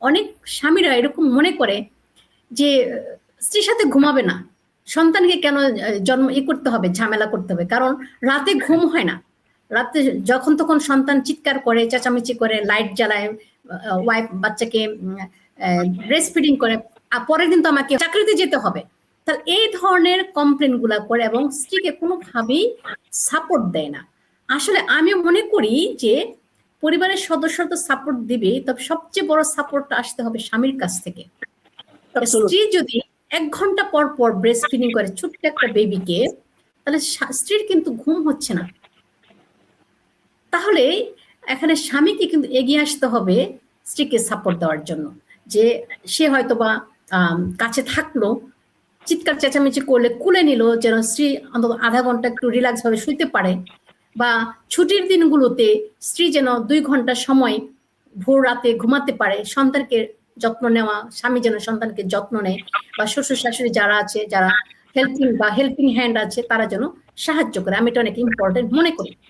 অনেক স্বামীরা এরকম মনে করে যে স্ত্রীর সাথে ঘুমাবে না, সন্তানকে কেন জন্ম করতে হবে, ঝামেলা করতে হবে, কারণ রাতে ঘুম হয় না। রাতে যখন তখন সন্তান চিৎকার করে, চেঁচামেচি করে, লাইট জ্বালায়, ওয়াইফ বাচ্চাকে ব্রেস্ট ফিডিং করে, পরের দিন তো আমাকে চাকরিতে যেতে হবে। তাহলে এই ধরনের কমপ্লেন গুলা করে এবং স্ত্রীকে কোনোভাবেই সাপোর্ট দেয় না। আসলে আমি মনে করি যে পরিবারের সদস্য তো সাপোর্ট দিবে, তবে সবচেয়ে বড় সাপোর্টটা আসতে হবে স্বামীর কাছ থেকে। স্ত্রী যদি 1 ঘন্টা পর পর ব্রেস্ট ফিডিং করে ছোট্ট একটা বেবিকে, তাহলে স্ত্রীর কিন্তু ঘুম হচ্ছে না। তাহলে এখানে স্বামীকে কিন্তু এগিয়ে আসতে হবে স্ত্রীকে সাপোর্ট দেওয়ার জন্য, যে সে হয়তো বা কাছে থাকলো, চিৎকার চেঁচামেচি করলে কুলে নিল, যেন স্ত্রী অন্তত আধা ঘন্টা একটু রিল্যাক্স ভাবে শুইতে পারে। বা ছুটির দিনগুলোতে স্ত্রী যেন 2 ঘন্টা সময় ভোর রাতে ঘুমাতে পারে, সন্তানকে যত্ন নেওয়া, স্বামী যেন সন্তানকে যত্ন নেয়, বা শ্বশুর শাশুড়ি যারা আছে, যারা হেল্পিং হ্যান্ড আছে, তারা যেন সাহায্য করে। আমি এটা অনেক ইম্পর্টেন্ট মনে করি।